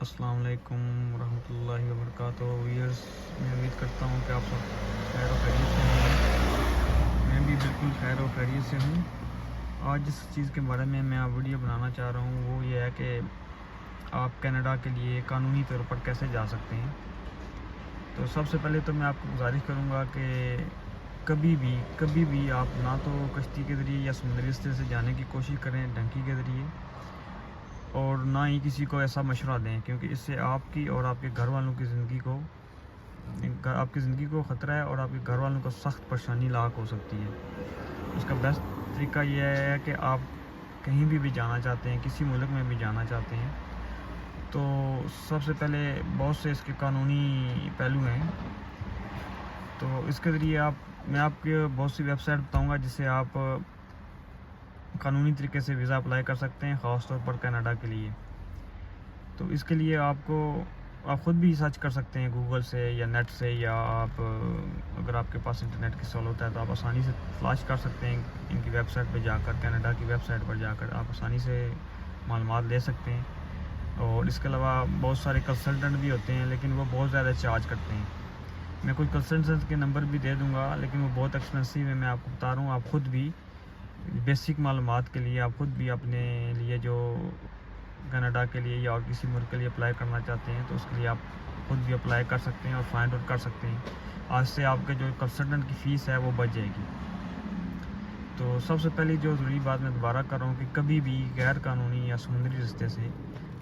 السلام علیکم ورحمۃ اللہ وبرکاتہ ویئرس، میں امید کرتا ہوں کہ آپ سب خیر و خیریت سے ہوں۔ میں بھی بالکل خیر و خیریت سے ہوں۔ آج جس چیز کے بارے میں آپ ویڈیو بنانا چاہ رہا ہوں وہ یہ ہے کہ آپ کینیڈا کے لیے قانونی طور پر کیسے جا سکتے ہیں۔ تو سب سے پہلے تو میں آپ کو گزارش کروں گا کہ کبھی بھی آپ نہ تو کشتی کے ذریعے یا سمندری راستے سے جانے کی کوشش کریں ڈنکی کے ذریعے، اور نہ ہی کسی کو ایسا مشورہ دیں، کیونکہ اس سے آپ کی اور آپ کے گھر والوں کی زندگی کو خطرہ ہے، اور آپ کے گھر والوں کو سخت پریشانی لاحق ہو سکتی ہے۔ اس کا بیسٹ طریقہ یہ ہے کہ آپ کہیں بھی جانا چاہتے ہیں، کسی ملک میں بھی جانا چاہتے ہیں، تو سب سے پہلے بہت سے اس کے قانونی پہلو ہیں۔ تو اس کے ذریعے میں آپ کے بہت سی ویب سائٹ بتاؤں گا جس سے آپ قانونی طریقے سے ویزا اپلائی کر سکتے ہیں، خاص طور پر کینیڈا کے لیے۔ تو اس کے لیے آپ خود بھی سرچ کر سکتے ہیں گوگل سے یا نیٹ سے، یا اگر آپ کے پاس انٹرنیٹ کی سہولت ہے تو آپ آسانی سے تلاش کر سکتے ہیں ان کی ویب سائٹ پہ جا کر، کینیڈا کی ویب سائٹ پر جا کر آپ آسانی سے معلومات لے سکتے ہیں۔ اور اس کے علاوہ بہت سارے کنسلٹنٹ بھی ہوتے ہیں، لیکن وہ بہت زیادہ چارج کرتے ہیں۔ میں کچھ کنسلٹنٹ کے نمبر بھی دے دوں گا، لیکن وہ بہت ایکسپینسو ہے۔ میں آپ کو بتا رہا ہوں، آپ خود بھی بیسک معلومات کے لیے آپ خود بھی اپنے لیے جو کینیڈا کے لیے یا اور کسی ملک کے لیے اپلائی کرنا چاہتے ہیں، تو اس کے لیے آپ خود بھی اپلائی کر سکتے ہیں اور فائنڈ آؤٹ کر سکتے ہیں۔ آج سے آپ کے جو کنسلٹنٹ کی فیس ہے وہ بچ جائے گی۔ تو سب سے پہلی جو ضروری بات میں دوبارہ کر رہا ہوں کہ کبھی بھی غیر قانونی یا سمندری راستے سے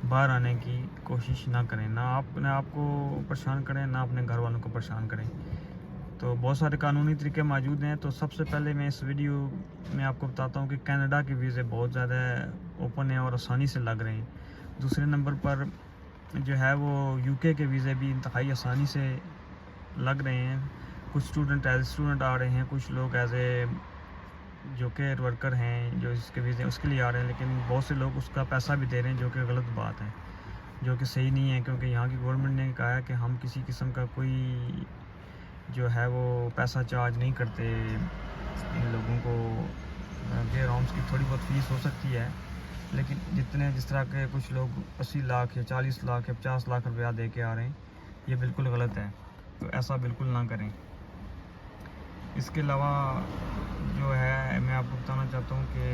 باہر آنے کی کوشش نہ کریں، نہ اپنے آپ کو پریشان کریں، نہ اپنے گھر والوں کو پریشان کریں۔ تو بہت سارے قانونی طریقے موجود ہیں۔ تو سب سے پہلے میں اس ویڈیو میں آپ کو بتاتا ہوں کہ کینیڈا کے ویزے بہت زیادہ اوپن ہیں اور آسانی سے لگ رہے ہیں۔ دوسرے نمبر پر جو ہے وہ یو کے ویزے بھی انتہائی آسانی سے لگ رہے ہیں۔ کچھ اسٹوڈنٹ ایز اسٹوڈنٹ آ رہے ہیں، کچھ لوگ ایز اے جو کہ ورکر ہیں جو اس کے ویزے اس کے لیے آ رہے ہیں، لیکن بہت سے لوگ اس کا پیسہ بھی دے رہے ہیں، جو کہ غلط بات ہے، جو کہ صحیح نہیں ہے، کیونکہ یہاں کی گورنمنٹ نے کہا ہے کہ ہم کسی قسم کا کوئی جو ہے وہ پیسہ چارج نہیں کرتے ان لوگوں کو۔ گیر ہومس کی تھوڑی بہت فیس ہو سکتی ہے، لیکن جس طرح کے کچھ لوگ 80 لاکھ یا 40 لاکھ یا 50 لاکھ روپیہ دے کے آ رہے ہیں، یہ بالکل غلط ہے۔ تو ایسا بالکل نہ کریں۔ اس کے علاوہ جو ہے میں آپ کو بتانا چاہتا ہوں کہ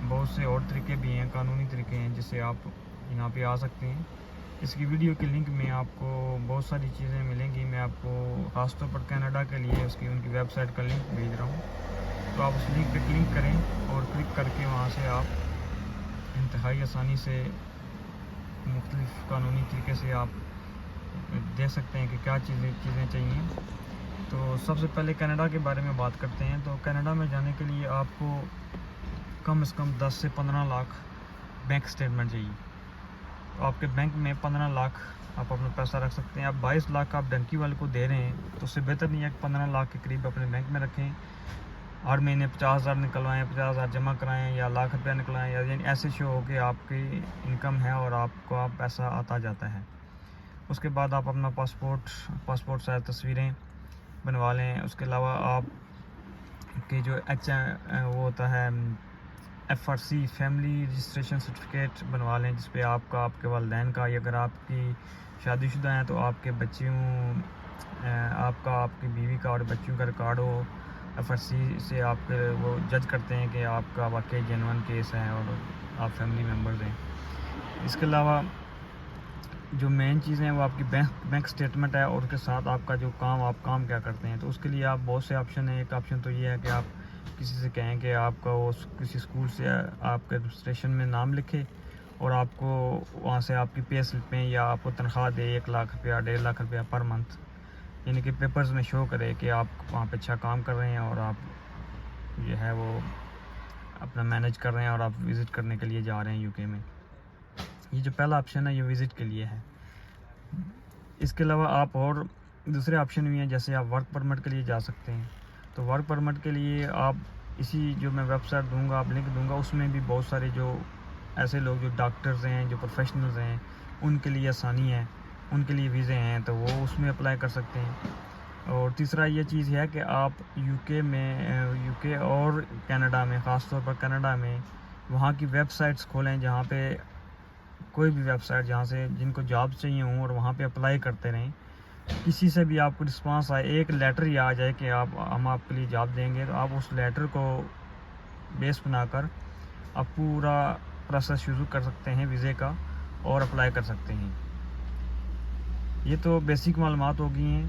بہت سے اور طریقے بھی ہیں، قانونی طریقے ہیں جس سے آپ یہاں پہ آ سکتے ہیں۔ اس کی ویڈیو کے لنک میں آپ کو بہت ساری چیزیں ملیں گی۔ میں آپ کو خاص طور پر کینیڈا کے لیے ان کی ویب سائٹ کا لنک بھیج رہا ہوں، تو آپ اس لنک پہ کلک کریں اور کلک کر کے وہاں سے آپ انتہائی آسانی سے مختلف قانونی طریقے سے آپ دیکھ سکتے ہیں کہ کیا چیزیں چاہیے۔ تو سب سے پہلے کینیڈا کے بارے میں بات کرتے ہیں۔ تو کینیڈا میں جانے کے لیے آپ کو کم از کم 10 سے 15 لاکھ بینک اسٹیٹمنٹ چاہیے۔ تو آپ کے بینک میں 15 لاکھ آپ اپنا پیسہ رکھ سکتے ہیں۔ اب 22 لاکھ آپ ڈنکی والے کو دے رہے ہیں، تو اس سے بہتر نہیں ہے کہ 15 لاکھ کے قریب اپنے بینک میں رکھیں، ہر مہینے 50,000 نکلوائیں، 50,000 جمع کرائیں یا لاکھ روپیہ نکلائیں، یعنی ایسے شو ہو کہ آپ کی انکم ہے اور آپ کو پیسہ آتا جاتا ہے۔ اس کے بعد آپ اپنا پاسپورٹ سائز تصویریں بنوا لیں۔ اس کے علاوہ آپ کے جو وہ ہوتا ہے FRC فیملی رجسٹریشن سرٹیفکیٹ بنوا لیں، جس پہ آپ کے والدین کا، یا اگر آپ کی شادی شدہ ہیں تو آپ کے بچیوں آپ کی بیوی کا اور بچیوں کا ریکارڈ ہو۔ FRC سے آپ کے وہ جج کرتے ہیں کہ آپ کا واقعی جینوئن کیس ہے اور آپ فیملی ممبرز ہیں۔ اس کے علاوہ جو مین چیزیں ہیں وہ آپ کی بینک اسٹیٹمنٹ ہے، اور اس کے ساتھ آپ کا جو آپ کام کیا کرتے ہیں۔ تو اس کے لیے آپ بہت سے آپشن ہیں۔ ایک آپشن تو یہ ہے کہ آپ کسی سے کہیں کہ آپ کا وہ کسی اسکول سے آپ کے رجسٹریشن میں نام لکھے، اور آپ کو وہاں سے آپ کی پے سلپیں یا آپ کو تنخواہ دے 1 لاکھ روپیہ 1.5 لاکھ روپیہ پر منتھ، یعنی کہ پیپرز میں شو کرے کہ آپ وہاں پہ اچھا کام کر رہے ہیں اور آپ جو ہے وہ اپنا مینیج کر رہے ہیں اور آپ وزٹ کرنے کے لیے جا رہے ہیں UK میں۔ یہ جو پہلا آپشن ہے یہ وزٹ کے لیے ہے۔ اس کے علاوہ آپ اور دوسرے آپشن بھی ہیں، جیسے آپ ورک پرمٹ کے لیے جا سکتے ہیں۔ تو ورک پرمٹ کے لیے آپ اسی جو میں ویب سائٹ دوں گا، آپ لنک دوں گا، اس میں بھی بہت سارے جو ایسے لوگ جو ڈاکٹرز ہیں، جو پروفیشنلز ہیں، ان کے لیے آسانی ہے، ان کے لیے ویزے ہیں، تو وہ اس میں اپلائی کر سکتے ہیں۔ اور تیسرا یہ چیز ہے کہ آپ UK اور کینیڈا میں، خاص طور پر کینیڈا میں، وہاں کی ویب سائٹس کھولیں جہاں پہ کوئی بھی ویب سائٹ جہاں سے جن کو جاب چاہیے ہوں اور وہاں پہ اپلائی کرتے رہیں، کسی سے بھی آپ کو رسپانس آئے، ایک لیٹر ہی آ جائے کہ ہم آپ کے لیے جاب دیں گے، تو آپ اس لیٹر کو بیس بنا کر آپ پورا پروسیس شروع کر سکتے ہیں ویزے کا اور اپلائی کر سکتے ہیں۔ یہ تو بیسک معلومات ہو گئی ہیں۔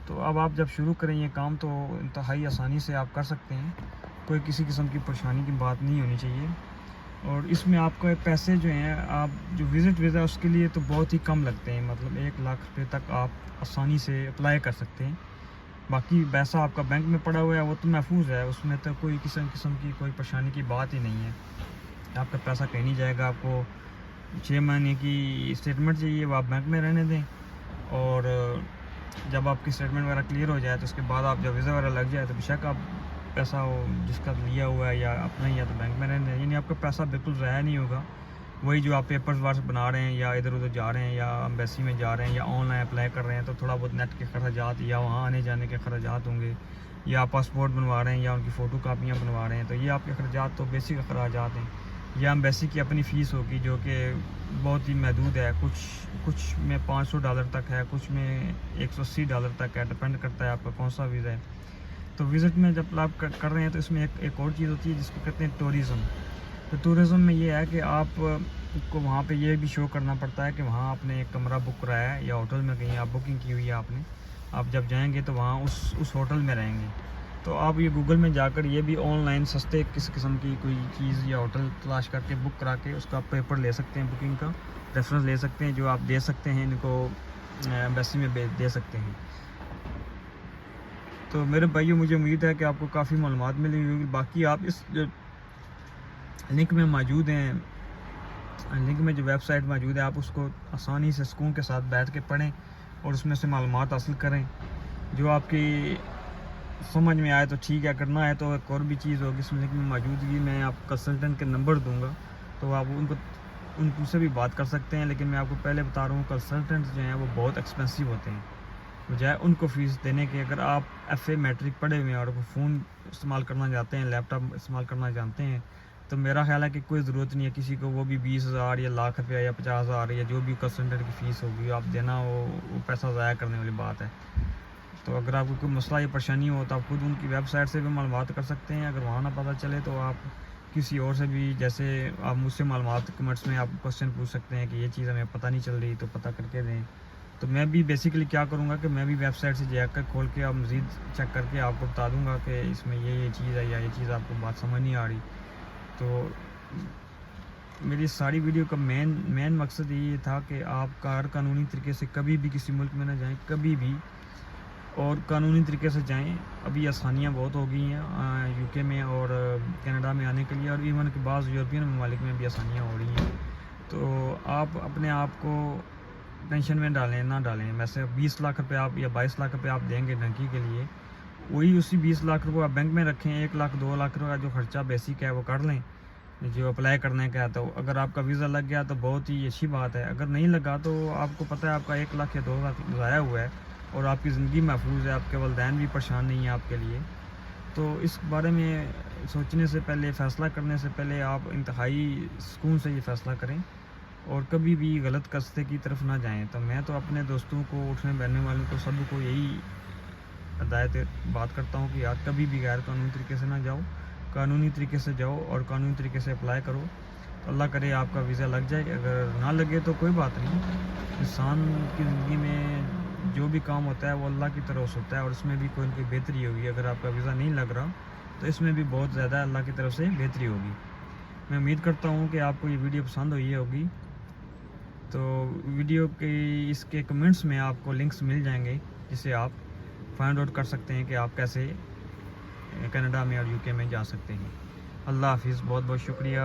تو اب آپ جب شروع کریں یہ کام تو انتہائی آسانی سے آپ کر سکتے ہیں، کوئی کسی قسم کی پریشانی کی بات نہیں ہونی چاہیے۔ اور اس میں آپ کو پیسے جو ہیں، آپ جو وزٹ ویزا اس کے لیے تو بہت ہی کم لگتے ہیں، مطلب 1 لاکھ روپے تک آپ آسانی سے اپلائی کر سکتے ہیں۔ باقی پیسہ آپ کا بینک میں پڑا ہوا ہے، وہ تو محفوظ ہے، اس میں تو کوئی قسم کی کوئی پریشانی کی بات ہی نہیں ہے۔ آپ کا پیسہ کہیں نہیں جائے گا۔ آپ کو 6 مہینے کی اسٹیٹمنٹ چاہیے، وہ آپ بینک میں رہنے دیں، اور جب آپ کی اسٹیٹمنٹ وغیرہ کلیئر ہو جائے تو اس کے بعد آپ جب ویزا وغیرہ لگ جائے تو بے شک آپ پیسہ جس کا لیا ہوا ہے یا اپنا ہی ہے تو بینک میں رہنے دیں، یعنی آپ کا پیسہ بالکل ضائع نہیں ہوگا۔ وہی جو آپ پیپرز وارس بنا رہے ہیں یا ادھر ادھر جا رہے ہیں یا ایمبیسی میں جا رہے ہیں یا آن لائن اپلائی کر رہے ہیں، تو تھوڑا بہت نیٹ کے اخراجات یا وہاں آنے جانے کے اخراجات ہوں گے، یا پاسپورٹ بنوا رہے ہیں یا ان کی فوٹو کاپیاں بنوا رہے ہیں، تو یہ آپ کے اخراجات تو بیسک اخراجات ہیں۔ یا ایمبیسی کی اپنی فیس ہوگی جو کہ بہت ہی محدود ہے، کچھ میں $500 تک ہے، کچھ میں $180 تک ہے، ڈپینڈ کرتا ہے آپ کا کون سا ویزا ہے۔ تو وزٹ میں جب آپ کر رہے ہیں تو اس میں ایک اور چیز ہوتی ہے جس کو کہتے ہیں ٹورزم۔ تو ٹورزم میں یہ ہے کہ آپ کو وہاں پہ یہ بھی شو کرنا پڑتا ہے کہ وہاں آپ نے ایک کمرہ بک کرایا ہے یا ہوٹل میں کہیں آپ بکنگ کی ہوئی ہے آپ نے، آپ جب جائیں گے تو وہاں اس ہوٹل میں رہیں گے۔ تو آپ یہ گوگل میں جا کر یہ بھی آن لائن سستے کس قسم کی کوئی چیز یا ہوٹل تلاش کر کے بک کرا کے اس کا پیپر لے سکتے ہیں، بکنگ کا ریفرنس لے سکتے ہیں، جو آپ دے سکتے ہیں ان کو ایمبیسی میں دے سکتے ہیں۔ تو میرے بھائیوں، مجھے امید ہے کہ آپ کو کافی معلومات ملی ہوگی۔ باقی آپ اس جو لنک میں موجود ہیں، لنک میں جو ویب سائٹ موجود ہے، آپ اس کو آسانی سے سکون کے ساتھ بیٹھ کے پڑھیں اور اس میں سے معلومات حاصل کریں۔ جو آپ کی سمجھ میں آئے تو ٹھیک ہے، کرنا ہے تو ایک اور بھی چیز ہوگی اس لنک میں موجودگی، میں آپ کنسلٹنٹ کے نمبر دوں گا، تو آپ ان سے بھی بات کر سکتے ہیں۔ لیکن میں آپ کو پہلے بتا رہا ہوں، کنسلٹنٹ جو ہیں وہ بہت ایکسپینسو ہوتے ہیں، بجائے ان کو فیس دینے کے اگر آپ FA میٹرک پڑھے ہوئے ہیں اور فون استعمال کرنا جانتے ہیں، لیپ ٹاپ استعمال کرنا جانتے ہیں، تو میرا خیال ہے کہ کوئی ضرورت نہیں ہے کسی کو وہ بھی 20,000 یا لاکھ روپیہ یا 50,000 یا جو بھی کنسلٹنٹ کی فیس ہوگی آپ دینا، وہ پیسہ ضائع کرنے والی بات ہے۔ تو اگر آپ کو کوئی مسئلہ یا پریشانی ہو تو آپ خود ان کی ویب سائٹ سے بھی معلومات کر سکتے ہیں، اگر وہاں نہ پتہ چلے تو آپ کسی اور سے بھی، جیسے آپ مجھ سے معلومات کمنٹس میں آپ کوسچن پوچھ سکتے ہیں کہ یہ چیز ہمیں پتہ نہیں چل رہی تو پتہ کر کے دیں۔ تو میں بھی بیسیکلی کیا کروں گا کہ میں بھی ویب سائٹ سے جا کر کھول کے آپ مزید چیک کر کے آپ کو بتا دوں گا کہ اس میں یہ چیز ہے یا یہ چیز آپ کو بات سمجھ نہیں آ رہی۔ تو میری ساری ویڈیو کا مین مقصد یہ تھا کہ آپ غیر قانونی طریقے سے کبھی بھی کسی ملک میں نہ جائیں، کبھی بھی، اور قانونی طریقے سے جائیں۔ ابھی آسانیاں بہت ہو گئی ہیں UK میں اور کینیڈا میں آنے کے لیے، اور ایون کہ بعض یورپین ممالک میں بھی آسانیاں ہو رہی ہیں۔ تو آپ اپنے آپ کو ٹینشن میں نہ ڈالیں۔ ویسے 20 لاکھ روپے آپ یا 22 لاکھ روپے آپ دیں گے ڈنکی کے لیے، وہی اسی 20 لاکھ روپے آپ بینک میں رکھیں، 1 لاکھ 2 لاکھ روپے کا جو خرچہ بیسک ہے وہ کر لیں جو اپلائی کرنے کا ہے۔ تو اگر آپ کا ویزا لگ گیا تو بہت ہی اچھی بات ہے، اگر نہیں لگا تو آپ کو پتہ ہے آپ کا 1 لاکھ یا 2 لاکھ ضائع ہوا ہے اور آپ کی زندگی محفوظ ہے، آپ کے والدین بھی پریشان نہیں ہیں آپ کے لیے۔ تو اس بارے میں سوچنے سے پہلے، فیصلہ کرنے سے پہلے آپ انتہائی سکون سے یہ فیصلہ کریں اور کبھی بھی غلط راستے کی طرف نہ جائیں۔ تو میں تو اپنے دوستوں کو، اٹھنے بیٹھنے والوں کو، سب کو یہی ہدایت بات کرتا ہوں کہ یار کبھی بھی غیر قانونی طریقے سے نہ جاؤ، قانونی طریقے سے جاؤ اور قانونی طریقے سے اپلائی کرو، تو اللہ کرے آپ کا ویزا لگ جائے۔ اگر نہ لگے تو کوئی بات نہیں، انسان کی زندگی میں جو بھی کام ہوتا ہے وہ اللہ کی طرف سے ہوتا ہے اور اس میں بھی کوئی نہ کوئی بہتری ہوگی۔ اگر آپ کا ویزا نہیں لگ رہا تو اس میں بھی بہت زیادہ اللہ کی طرف سے بہتری ہوگی۔ میں امید کرتا ہوں کہ آپ کو یہ ویڈیو پسند ہوئی ہوگی۔ تو ویڈیو کے اس کے کمنٹس میں آپ کو لنکس مل جائیں گے جسے آپ فائنڈ آؤٹ کر سکتے ہیں کہ آپ کیسے کینیڈا میں اور UK میں جا سکتے ہیں۔ اللہ حافظ، بہت بہت شکریہ۔